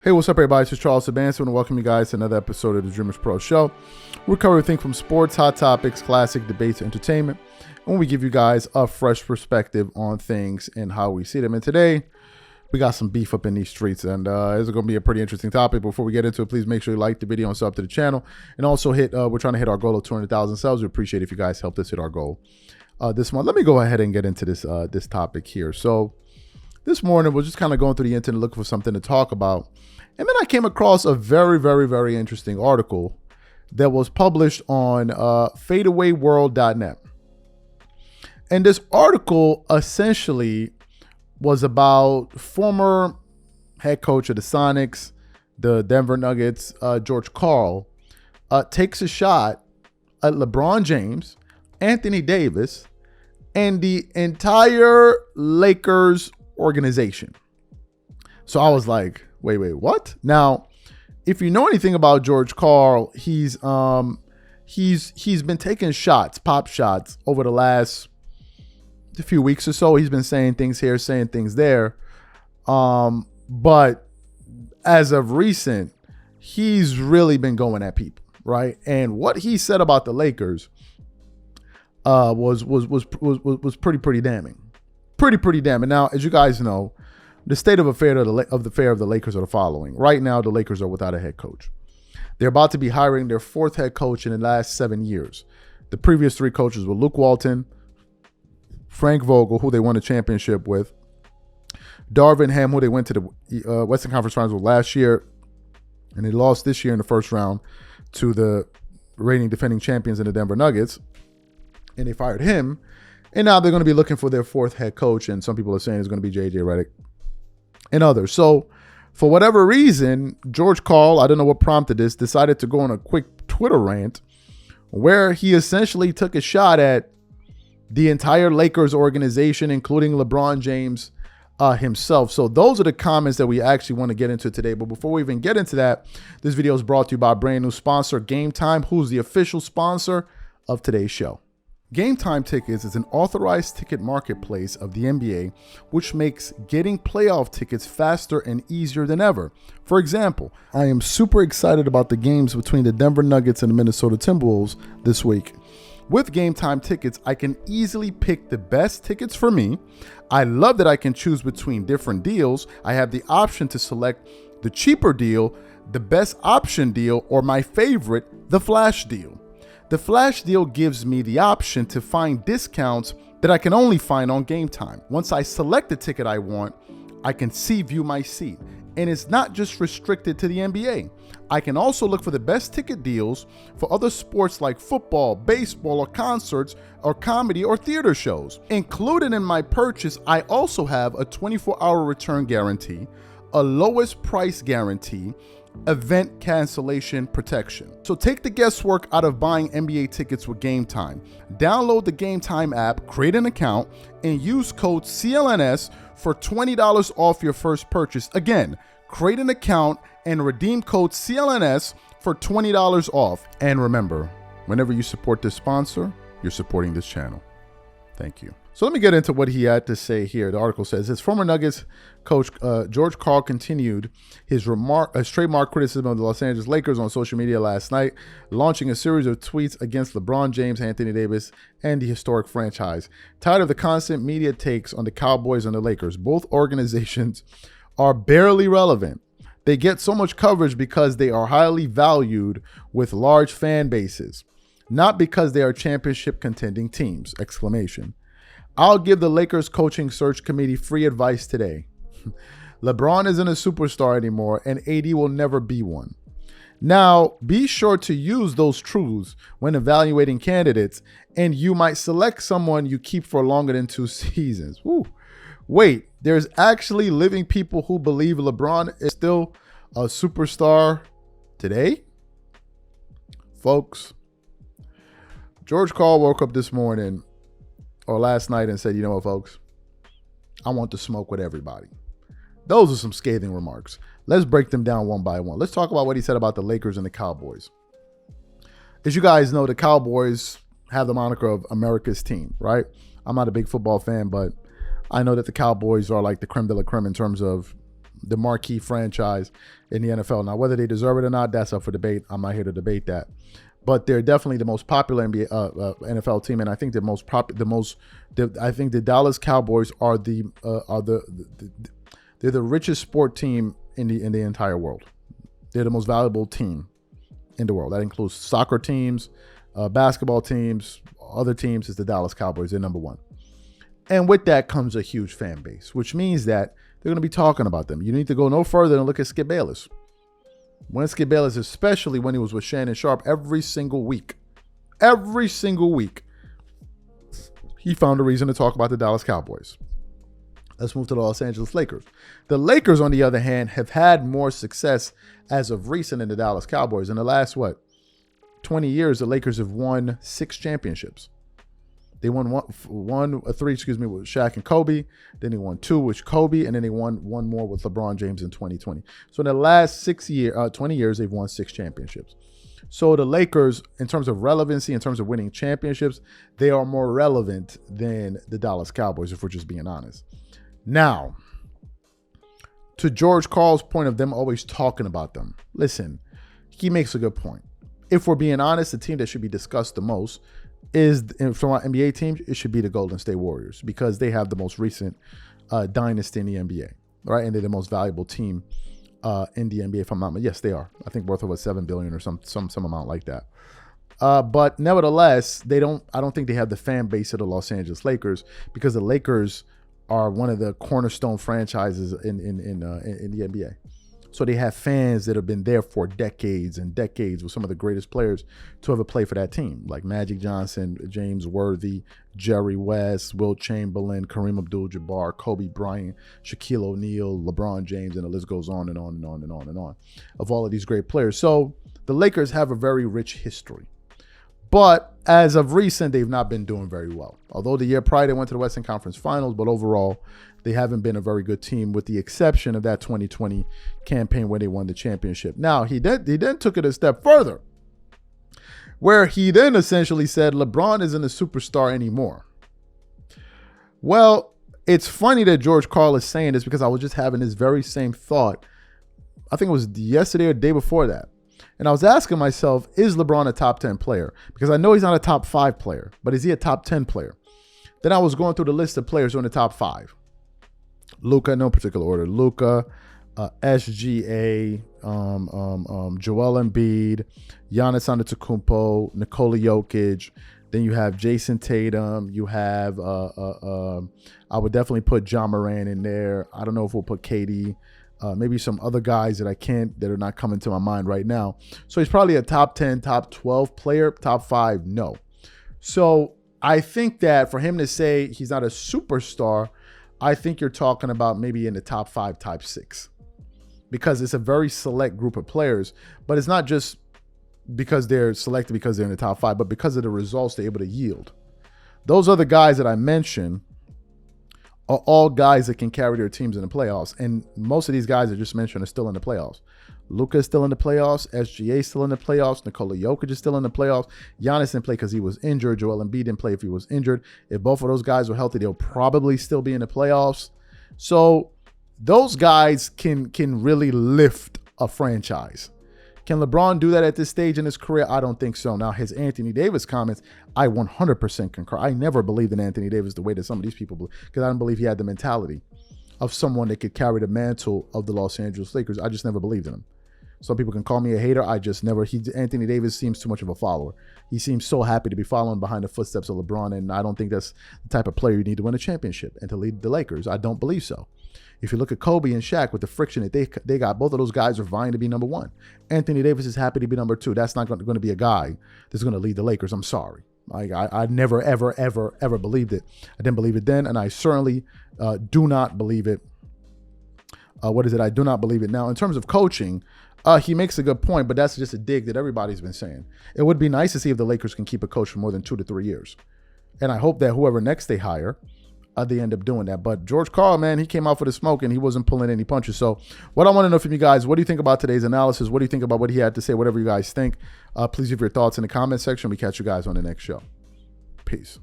Hey, what's up, everybody? This is Charles Sebastian, and welcome you guys to another episode of the Dreamers Pro Show. We cover everything from sports, hot topics, classic debates, entertainment, and we give you guys a fresh perspective on things and how we see them. And today, we got some beef up in these streets, and this is going to be a pretty interesting topic. Before we get into it, please make sure you like the video and sub to the channel, and also we're trying to hit our goal of 200,000 subs. We appreciate if you guys help us hit our goal this month. Let me go ahead and get into this this topic here. So this morning, we're just kind of going through the internet looking for something to talk about. And then I came across a very interesting article that was published on fadeawayworld.net. And this article essentially was about former head coach of the Sonics, the Denver Nuggets, George Karl, takes a shot at LeBron James, Anthony Davis, and the entire Lakers organization. So I was like, wait, what? Now, if you know anything about George Karl, he's been taking shots, pop shots over the last few weeks or so. He's been saying things here, saying things there. But as of recent, he's really been going at people, right? And what he said about the Lakers was pretty damning. Pretty damning. Now, as you guys know, the state of affair of the Lakers are the following. Right now, the Lakers are without a head coach. They're about to be hiring their fourth head coach in the last 7 years. The previous three coaches were Luke Walton, Frank Vogel, who they won a championship with, Darvin Ham, who they went to the Western Conference Finals with last year, and they lost this year in the first round to the reigning defending champions in the Denver Nuggets, and they fired him. And now they're going to be looking for their fourth head coach, and some people are saying it's going to be J.J. Redick and others. So for whatever reason, George Karl, I don't know what prompted this, decided to go on a quick Twitter rant where he essentially took a shot at the entire Lakers organization, including LeBron James himself. So those are the comments that we actually want to get into today. But before we even get into that, this video is brought to you by a brand new sponsor, Game Time, who's the official sponsor of today's show. Game Time Tickets is an authorized ticket marketplace of the NBA, which makes getting playoff tickets faster and easier than ever. For example, I am super excited about the games between the Denver Nuggets and the Minnesota Timberwolves this week. With Game Time Tickets, I can easily pick the best tickets for me. I love that I can choose between different deals. I have the option to select the cheaper deal, the best option deal, or my favorite, the flash deal. The flash deal gives me the option to find discounts that I can only find on Game Time. Once I select the ticket I want, I can view my seat. And it's not just restricted to the NBA. I can also look for the best ticket deals for other sports like football, baseball, or concerts, or comedy or theater shows. Included in my purchase, I also have a 24-hour return guarantee, a lowest price guarantee, event cancellation protection. So take the guesswork out of buying NBA tickets with Game Time. Download the Game Time app, create an account, and use code CLNS for $20 off your first purchase. Again, create an account and redeem code CLNS for $20 off. And remember, whenever you support this sponsor, you're supporting this channel. Thank you. So let me get into what he had to say here. The article says his former Nuggets coach George Karl continued his trademark criticism of the Los Angeles Lakers on social media last night, launching a series of tweets against LeBron James, Anthony Davis, and the historic franchise. Tired of the constant media takes on the Cowboys and the Lakers, both organizations are barely relevant. They get so much coverage because they are highly valued with large fan bases, not because they are championship contending teams! Exclamation. I'll give the Lakers coaching search committee free advice today. LeBron isn't a superstar anymore, and AD will never be one. Now, be sure to use those truths when evaluating candidates, and you might select someone you keep for longer than 2 seasons. Woo. Wait, there's actually living people who believe LeBron is still a superstar today? Folks, George Karl woke up this morning or last night and said, you know what, folks, I want to smoke with everybody. Those are some scathing remarks. Let's break them down one by one. Let's talk about what he said about the Lakers and the Cowboys. As you guys know, the Cowboys have the moniker of America's team, right? I'm not a big football fan, but I know that the Cowboys are like the creme de la creme in terms of the marquee franchise in the NFL. Now, whether they deserve it or not, that's up for debate. I'm not here to debate that. But they're definitely the most popular NFL team, and I think I think the Dallas Cowboys are they're the richest sport team in the entire world. They're the most valuable team in the world. That includes soccer teams, basketball teams, other teams. Is the Dallas Cowboys. They're number one. And with that comes a huge fan base, which means that they're going to be talking about them. You need to go no further than look at Skip Bayless. When Skip Bayless, especially when he was with Shannon Sharpe, every single week, he found a reason to talk about the Dallas Cowboys. Let's move to the Los Angeles Lakers. The Lakers, on the other hand, have had more success as of recent than the Dallas Cowboys. In the last, 20 years, the Lakers have won 6 championships. They won three with Shaq and Kobe. Then they won 2 with Kobe, and then they won 1 more with LeBron James in 2020. So in the last 20 years, they've won 6 championships. So the Lakers, in terms of relevancy, in terms of winning championships, they are more relevant than the Dallas Cowboys, if we're just being honest. Now, to George Karl's point of them always talking about them, listen, he makes a good point. If we're being honest, the team that should be discussed the most is, from our NBA teams, it should be the Golden State Warriors, because they have the most recent dynasty in the NBA, right? And they're the most valuable team in the NBA, if I'm not mistaken. Yes, they are. I think worth over $7 billion or some amount like that. But nevertheless, I don't think they have the fan base of the Los Angeles Lakers, because the Lakers are one of the cornerstone franchises in the NBA. So they have fans that have been there for decades and decades with some of the greatest players to ever play for that team, like Magic Johnson, James Worthy, Jerry West, Wilt Chamberlain, Kareem Abdul-Jabbar, Kobe Bryant, Shaquille O'Neal, LeBron James, and the list goes on and on and on and on and on of all of these great players. So the Lakers have a very rich history. But as of recent, they've not been doing very well. Although the year prior they went to the Western Conference Finals, but overall, they haven't been a very good team, with the exception of that 2020 campaign where they won the championship. Now, he then took it a step further, where he then essentially said LeBron isn't a superstar anymore. Well, it's funny that George Karl is saying this, because I was just having this very same thought. I think it was yesterday or the day before that. And I was asking myself, is LeBron a top 10 player? Because I know he's not a top 5 player, but is he a top 10 player? Then I was going through the list of players who are in the top 5. Luka, no particular order. Luka, SGA, Joel Embiid, Giannis Antetokounmpo, Nikola Jokic. Then you have Jason Tatum. You have, I would definitely put Ja Morant in there. I don't know if we'll put KD. Maybe some other guys that are not coming to my mind right now. So he's probably a top 10, top 12 player. Top 5, no. So I think that for him to say he's not a superstar, I think you're talking about maybe in the top 5, top 6, because it's a very select group of players. But it's not just because they're selected because they're in the top 5, but because of the results they're able to yield. Those other guys that I mentioned are all guys that can carry their teams in the playoffs. And most of these guys I just mentioned are still in the playoffs. Luka is still in the playoffs. SGA is still in the playoffs. Nikola Jokic is still in the playoffs. Giannis didn't play because he was injured. Joel Embiid didn't play if he was injured. If both of those guys were healthy, they'll probably still be in the playoffs. So those guys can really lift a franchise. Can LeBron do that at this stage in his career? I don't think so. Now, his Anthony Davis comments, I 100% concur. I never believed in Anthony Davis the way that some of these people believe, because I don't believe he had the mentality of someone that could carry the mantle of the Los Angeles Lakers. I just never believed in him. Some people can call me a hater. I just never. Anthony Davis seems too much of a follower. He seems so happy to be following behind the footsteps of LeBron, and I don't think that's the type of player you need to win a championship and to lead the Lakers. I don't believe so. If you look at Kobe and Shaq with the friction that they got, both of those guys are vying to be number 1. Anthony Davis is happy to be number 2. That's not going to be a guy that's going to lead the Lakers. I'm sorry. I never, ever, ever, ever believed it. I didn't believe it then, and I certainly do not believe it. I do not believe it now. In terms of coaching, he makes a good point, but that's just a dig that everybody's been saying. It would be nice to see if the Lakers can keep a coach for more than 2 to 3 years. And I hope that whoever next they hire, they end up doing that. But George Karl, man, he came out for the smoke and he wasn't pulling any punches. So what I want to know from you guys, what do you think about today's analysis? What do you think about what he had to say? Whatever you guys think, please leave your thoughts in the comment section. We catch you guys on the next show. Peace.